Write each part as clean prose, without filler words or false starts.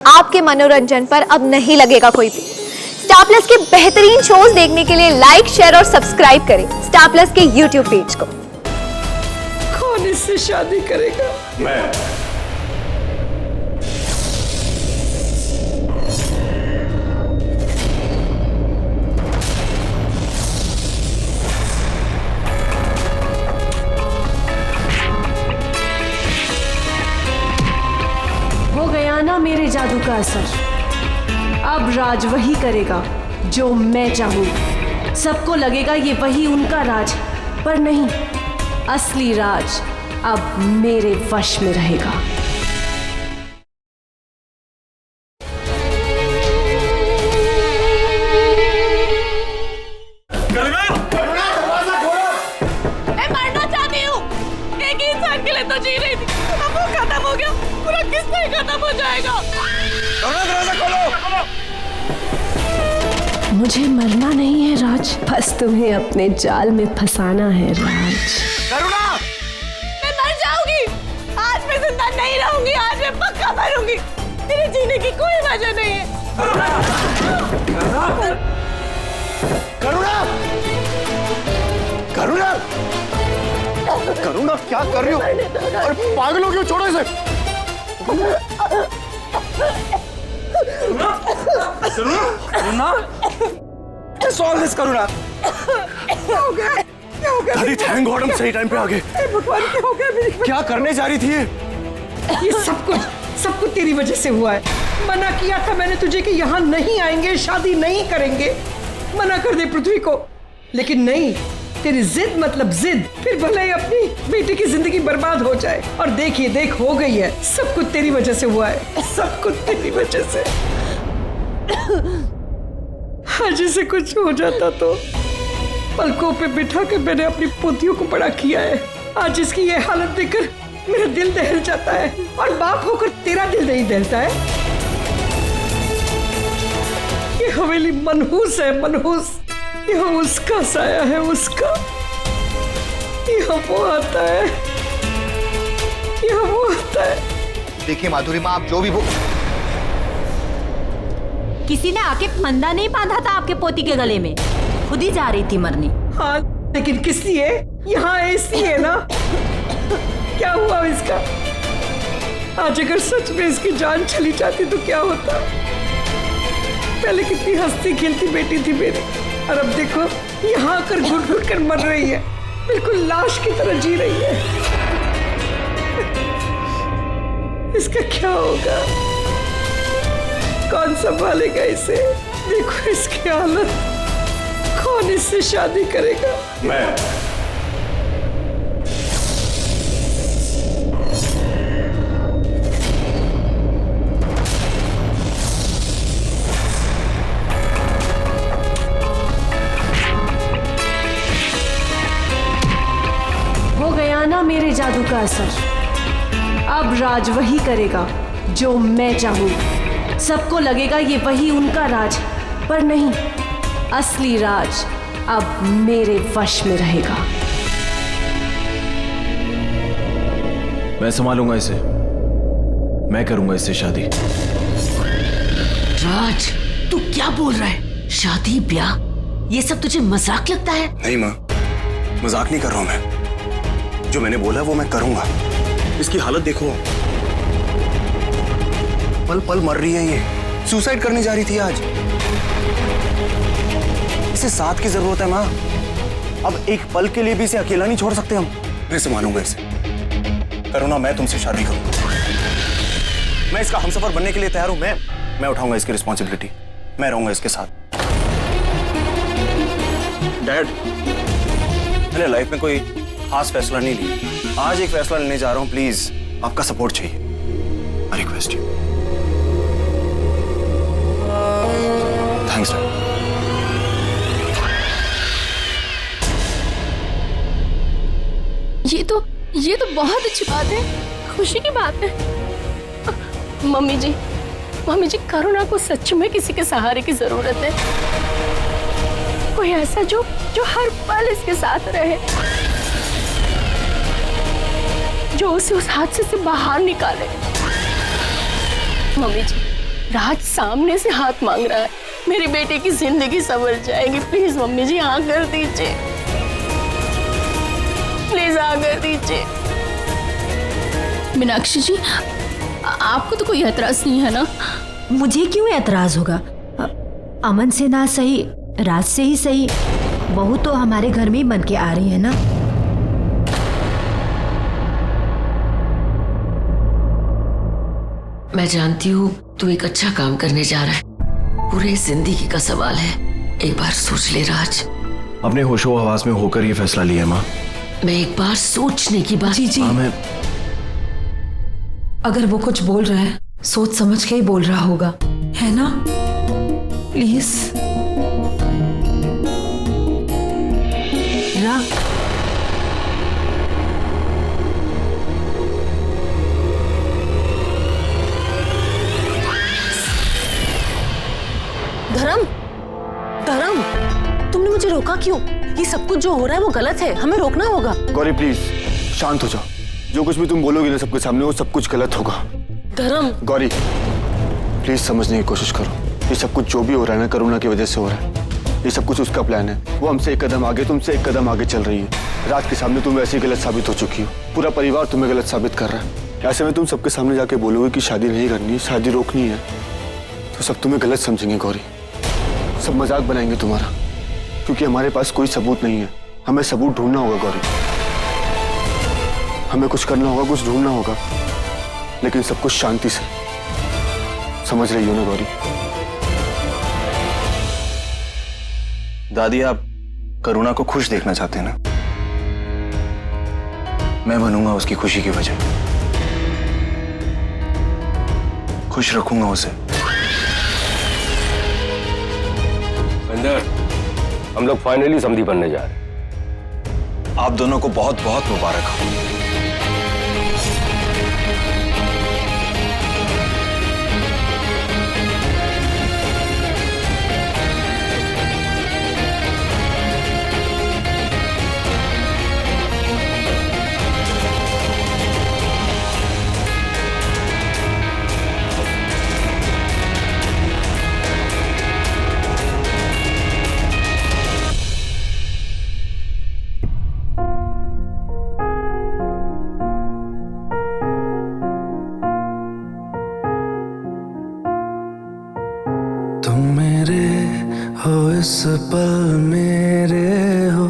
आपके मनोरंजन पर अब नहीं लगेगा कोई भी। स्टार प्लस के बेहतरीन शोज देखने के लिए लाइक, शेयर और सब्सक्राइब करें स्टार प्लस के यूट्यूब पेज को। कौन इससे शादी करेगा? मैं। हो गया ना मेरे जादू का असर। अब राज वही करेगा जो मैं चाहूं। सबको लगेगा ये वही उनका राज, पर नहीं, असली राज अब मेरे वश में रहेगा। मैं मरना चाहती हूँ। एक ही इंसान के लिए तो जी रही थी, अब वो खत्म हो गया, पूरा किस्सा ही खत्म हो जाएगा। दरवाजा खोलो। मुझे मरना नहीं है राज, बस तुम्हें अपने जाल में फंसाना है राज। करुणा! मैं मर जाऊंगी, आज मैं जिंदा नहीं रहूंगी, आज मैं पक्का मरूंगी। मेरे जीने की कोई वजह नहीं है। करुणा! करुणा! करुणा क्या कर रही हो? अरे पागल हो क्यों? छोड़ो इसे। करुणा! सॉल्व दिस करुणा। क्या हो गया? क्या हो गया? दादी थैंक गॉड हम सही टाइम पे आ गए। भगवान, क्या हो गया मेरी? क्या करने जा रही थी ये? ये सब कुछ तेरी वजह से हुआ है। मना किया था मैंने तुझे कि यहाँ नहीं आएंगे, शादी नहीं करेंगे। मना कर दे पृथ्वी को, लेकिन नहीं, तेरी जिद मतलब जिद। फिर भले ही अपनी बेटी की जिंदगी बर्बाद हो जाए। और देखिए, देख हो गई है। सब कुछ तेरी वजह से हुआ है, सब कुछ तेरी वजह से। आज इसे कुछ हो जाता तो पलकों पे बिठा कर मैंने अपनी पोतियों को बड़ा किया है। आज इसकी ये हालत देखकर मेरा दिल दहल जाता है, और बाप होकर तेरा दिल नहीं दहलता है। ये हवेली मनहूस है, मनहूस। यह उसका साया है, उसका। यह वो आता है, यह वो आता है। देखिए माधुरी माँ, आप जो भी किसी ने आके फंदा नहीं बांधा था आपके पोती के गले में, खुद ही जा रही थी मरने। हाँ, लेकिन किस लिए? यहाँ ऐसी है ना। क्या हुआ इसका? आज अगर सच में इसकी जान चली जाती तो क्या होता? पहले कितनी हंसती खेलती बेटी थी मेरी, और अब देखो यहाँ आकर घुट घुट कर मर रही है, बिल्कुल लाश की तरह जी रही है। इसका क्या होगा? कौन संभालेगा इसे? देखो इसकी हालत। कौन इससे शादी करेगा? मैं। हो गया ना मेरे जादू का असर। अब राज वही करेगा जो मैं चाहूं। सबको लगेगा ये वही उनका राज, पर नहीं, असली राज अब मेरे वश में रहेगा। मैं संभालूंगा इसे, मैं करूंगा इससे शादी। राज, तू क्या बोल रहा है? शादी, ब्याह, ये सब तुझे मजाक लगता है? नहीं माँ, मजाक नहीं कर रहा हूं मैं। जो मैंने बोला वो मैं करूंगा। इसकी हालत देखो, पल पल मर रही है ये। सुसाइड करने जा रही थी आज। इसे साथ की जरूरत है माँ। अब एक पल के लिए भी इसे अकेला नहीं छोड़ सकते हम। मैं संभालूंगा इसे। करुणा, मैं तुमसे शादी करूंगा। मैं इसका हमसफर बनने के लिए तैयार हूं। मैं उठाऊंगा इसकी रिस्पॉन्सिबिलिटी। मैं रहूंगा इसके साथ। डैड, मैंने लाइफ में कोई खास फैसला नहीं लिया। आज एक फैसला लेने जा रहा हूं। प्लीज आपका सपोर्ट चाहिए। I request you. Thanks dad. ये तो बहुत अच्छी बात है, खुशी की बात है। मम्मी जी, करुणा को सच में किसी के सहारे की जरूरत है। कोई ऐसा जो हर पल इसके साथ रहे, जो उसे उस हादसे से बाहर निकाले। राज सामने से हाथ मांग रहा है, मेरी बेटे की जिंदगी संवर जाएगी। प्लीज मम्मी जी हाँ कर दीजिए, प्लीज हाँ कर दीजिए। मीनाक्षी जी, आपको तो कोई एतराज नहीं है ना? मुझे क्यों एतराज होगा? अमन से ना सही, राज से ही सही, बहू तो हमारे घर में ही बन के आ रही है ना। मैं जानती हूँ तू एक अच्छा काम करने जा रहा है, पूरे जिंदगी का सवाल है। एक बार सोच ले राज। अपने होशो हवास में होकर ये फैसला लिया माँ। मैं एक बार सोचने की बात। जी हाँ, मैं अगर वो कुछ बोल रहा है सोच समझ के ही बोल रहा होगा, है ना? प्लीज रा। धर्म, धर्म, तुमने मुझे रोका क्यों? ये सब कुछ जो हो रहा है वो गलत है, हमें रोकना होगा। गौरी प्लीज शांत हो जाओ। जो कुछ भी तुम बोलोगी ना सबके सामने, वो सब कुछ गलत होगा। धर्म, गौरी प्लीज समझने की कोशिश करो। ये सब कुछ जो भी हो रहा है ना, करुणा की वजह से हो रहा है। ये सब कुछ उसका प्लान है। वो हमसे एक कदम आगे, तुमसे एक कदम आगे चल रही है। राज के सामने तुम वैसे ही गलत साबित हो चुकी हो। पूरा परिवार तुम्हें गलत साबित कर रहा है। ऐसे में तुम सबके सामने जाके बोलोगे कि शादी नहीं करनी है, शादी रोकनी है, तो सब तुम्हें गलत समझेंगे गौरी। सब मजाक बनाएंगे तुम्हारा, क्योंकि हमारे पास कोई सबूत नहीं है। हमें सबूत ढूंढना होगा गौरी, हमें कुछ करना होगा, कुछ ढूंढना होगा, लेकिन सब कुछ शांति से। समझ रही हो ना गौरी? दादी, आप करुणा को खुश देखना चाहते हैं ना? मैं बनूंगा उसकी खुशी की वजह, खुश रखूंगा उसे। अंदर हम लोग फाइनली समधी बनने जा रहे हैं। आप दोनों को बहुत बहुत मुबारक हो। तुम मेरे हो इस पल मेरे हो,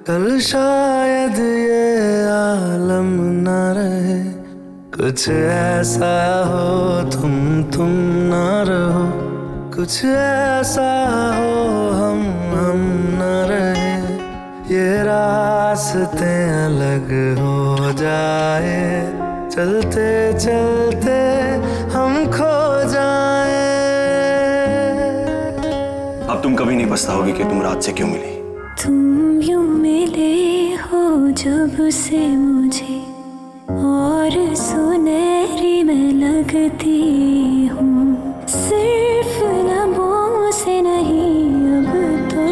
कल शायद ये आलम न रहे। कुछ ऐसा हो तुम न रहो, कुछ ऐसा हो हम न रहे। ये रास्ते अलग हो जाए, चलते चलते हम खो जाए। अब तुम कभी नहीं पछताओगी कि तुम राज से क्यों मिली। तुम यूं मिले हो जब से मुझे, और सुनहरी मैं लगती हूँ, सिर्फ लबों से नहीं अब तो।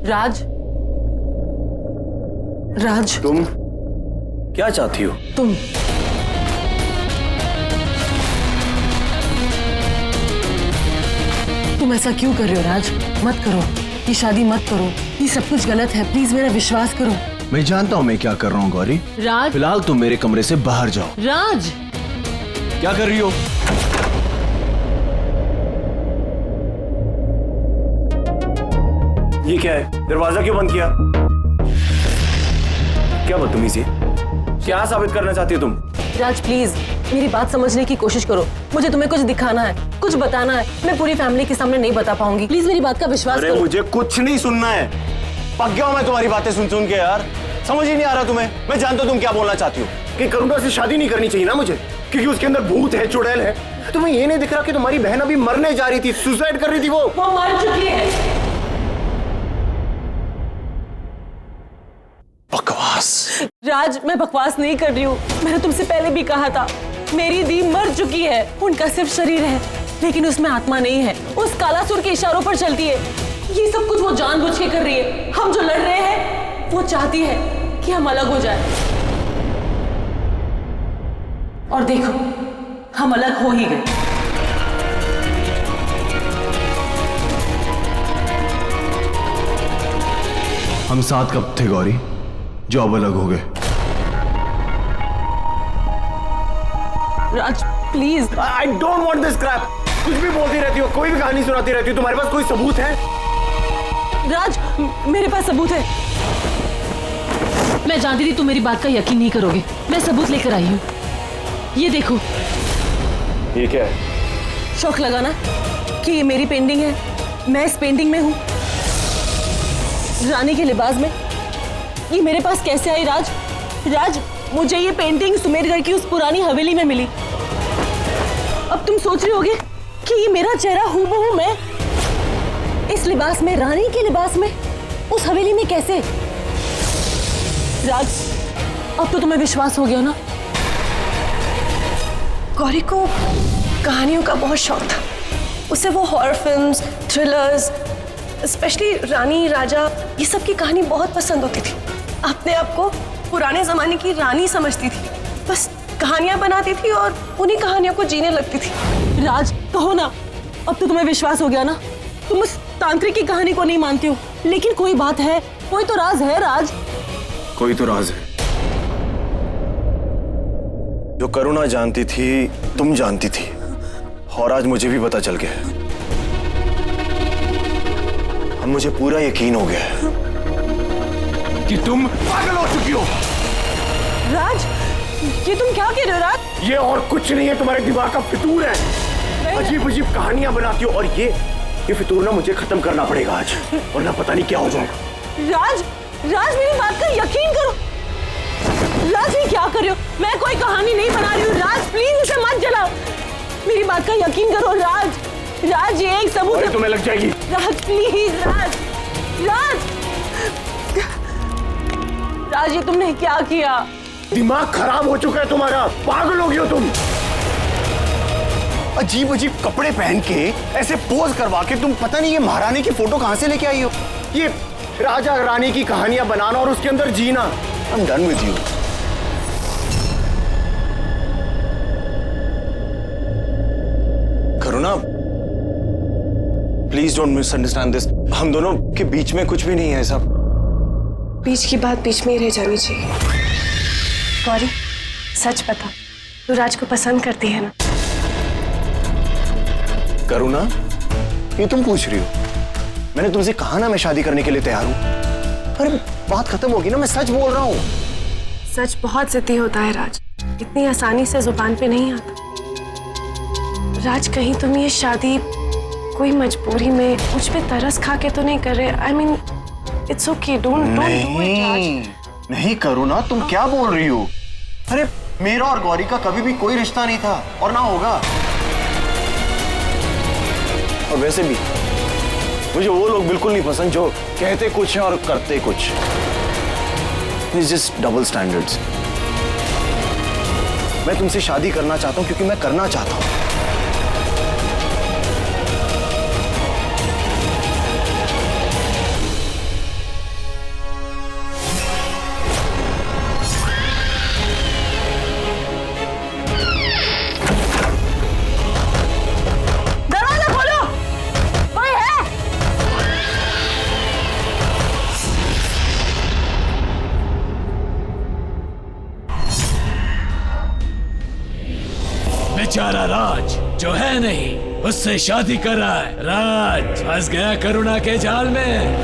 राज, राज, तुम क्या चाहती हो? तुम तुम ऐसा क्यों कर रहे हो राज? मत करो, ये शादी मत करो, ये सब कुछ गलत है, प्लीज मेरा विश्वास करो। मैं जानता हूँ मैं क्या कर रहा हूँ गौरी। राज, फिलहाल तुम मेरे कमरे से बाहर जाओ। राज, क्या कर रही हो? ये क्या है? दरवाजा क्यों बंद किया? क्या बदतमीजी है? क्या साबित करना चाहती हो तुम? राज प्लीज मेरी बात समझने की कोशिश करो। मुझे तुम्हें कुछ दिखाना है, कुछ बताना है। मैं पूरी फैमिली के सामने नहीं बता पाऊंगी। प्लीज मेरी बात का विश्वास अरे करो। मुझे कुछ नहीं सुनना है। पक गया हूं मैं तुम्हारी बातें सुन सुन के यार। समझ ही नहीं आ रहा तुम्हें। मैं जानता हूं तुम क्या बोलना चाहती हो कि करुणा से शादी नहीं करनी चाहिए ना मुझे, क्योंकि उसके अंदर भूत है, चुड़ैल है। तुम्हें ये नहीं दिख रहा कि तुम्हारी बहन अभी मरने जा रही थी, सुसाइड कर रही थी। वो मर चुकी है। बकवास। राज मैं बकवास नहीं कर रही हूँ। मैंने तुमसे पहले भी कहा था, मेरी दी मर चुकी है। उनका सिर्फ शरीर है, लेकिन उसमें आत्मा नहीं है। उस कालासुर के इशारों पर चलती है। ये सब कुछ वो जानबूझ के कर रही है। हम जो लड़ रहे हैं, वो चाहती है कि हम अलग हो जाएं। और देखो, हम अलग हो ही गए। हम साथ कब थे गौरी, जो अब अलग हो गए? Raj please. I don't want this crap. कुछ भी बोलती रहती हो, कोई भी कहानी सुनाती रहती हो। तुम्हारे पास कोई सबूत है? राज मेरे पास सबूत है। मैं जानती थी तुम मेरी बात का यकीन नहीं करोगे। मैं सबूत लेकर आई हूँ। ये देखो। ये क्या है? शौक लगाना कि ये मेरी पेंटिंग है। मैं इस पेंटिंग में हूँ, रानी के लिबास में। ये मेरे पास कैसे आई राज? राज मुझे ये पेंटिंग सुमेरगढ़ की उस पुरानी हवेली में मिली। अब तुम सोच रहे होगे कि ये मेरा चेहरा हूबहू मैं इस लिबास में, रानी के लिबास में, उस हवेली में कैसे? राज अब तो तुम्हें विश्वास हो गया ना? गौरी को कहानियों का बहुत शौक था। उसे वो हॉरर फिल्म्स, थ्रिलर्स, स्पेशली रानी राजा, ये सब की कहानी बहुत पसंद होती थी। अपने आप को पुराने जमाने की रानी समझती थी। बस कहानियां बनाती थी और उन्हीं कहानियों को जीने लगती थी। राज कहो ना, अब तो तुम्हें विश्वास हो गया ना? तुम उस तांत्रिक की कहानी को नहीं मानते हो, लेकिन कोई बात है, कोई तो राज है। राज कोई तो राज है जो करुणा जानती थी, तुम जानती थी, और आज मुझे भी पता चल गया। अब मुझे पूरा यकीन हो गया है कि तुम पागल हो चुकी हो। राज ये तुम क्या कह रहे हो राज? ये और कुछ नहीं है, तुम्हारे दिमाग का फितूर है। अजीब अजीब कहानियां बनाती हो, और ये फितूर ना मुझे खत्म करना पड़ेगा आज, वरना पता नहीं क्या हो जाएगा। राज राज मेरी बात का यकीन करो। राज ये क्या कर रहे हो? मैं कोई कहानी नहीं बना रही हूँ। राज प्लीज इसे मत जलाओ, मेरी बात का यकीन करो। राज राज ये एक सबूत है। तुम्हें लग जाएगी। राज प्लीज। राज राज राज ये तुमने क्या किया? दिमाग खराब हो चुका है तुम्हारा, पागल हो गई हो तुम। अजीब अजीब कपड़े पहन के, ऐसे पोज करवा के तुम पता नहीं ये महारानी की फोटो कहां से लेके आई हो। ये राजा रानी की कहानियां बनाना और उसके अंदर जीना। I'm done with you. Karuna, please don't misunderstand this. हम दोनों के बीच में कुछ भी नहीं है सब। बीच की बात बीच में ही रह जानी चाहिए। गौरी सच बता, तू राज को पसंद करती है ना? करुणा, ये तुम पूछ रही हो? मैंने तुमसे कहा ना मैं शादी करने के लिए तैयार हूं। अरे बात खत्म होगी ना, मैं सच बोल रहा हूं। सच बहुत जिद्दी होता है राज, इतनी आसानी से जुबान पे नहीं आता। राज कहीं तुम ये शादी कोई मजबूरी में, मुझ पे तरस खा के तो नहीं कर रहे? I mean it's okay, don't do it Raj. नहीं करुणा, तुम क्या बोल रही हो? अरे मेरा और गौरी का कभी भी कोई रिश्ता नहीं था और ना होगा। और वैसे भी मुझे वो लोग बिल्कुल नहीं पसंद जो कहते कुछ है और करते कुछ। It's just double standards. मैं तुमसे शादी करना चाहता हूं क्योंकि मैं करना चाहता हूं। दरवाजा खोलो। बेचारा राज जो है नहीं उससे शादी कर रहा है। राज फंस गया करुणा के जाल में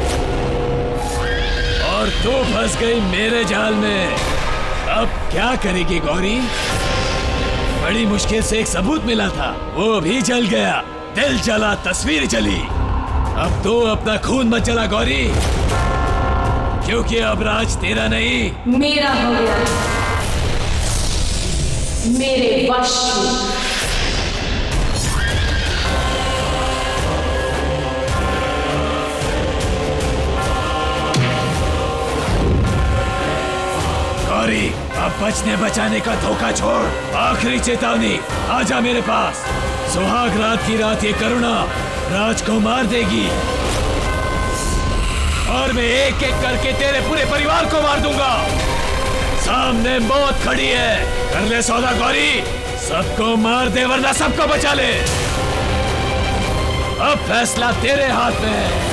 और तू फंस गई मेरे जाल में। अब क्या करेगी गौरी? बड़ी मुश्किल से एक सबूत मिला था, वो भी जल गया। दिल जला, तस्वीर जली। अब तो अपना खून मत जला गौरी, क्योंकि अब राज तेरा नहीं मेरा हो गया, मेरे वश में। गौरी अब बचने बचाने का धोखा छोड़, आखिरी चेतावनी, आजा मेरे पास। सुहाग रात की रात ये करुणा राज को मार देगी और मैं एक एक करके तेरे पूरे परिवार को मार दूंगा। सामने मौत खड़ी है, कर ले सौदा गौरी, सबको मार दे वरना सबको बचा ले। अब फैसला तेरे हाथ में है।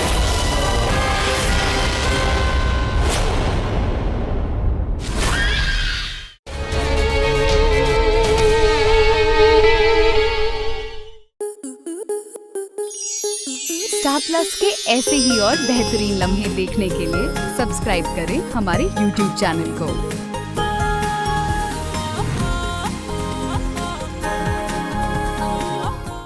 स्टार प्लस के ऐसे ही और बेहतरीन लम्हे देखने के लिए सब्सक्राइब करें हमारे YouTube चैनल को।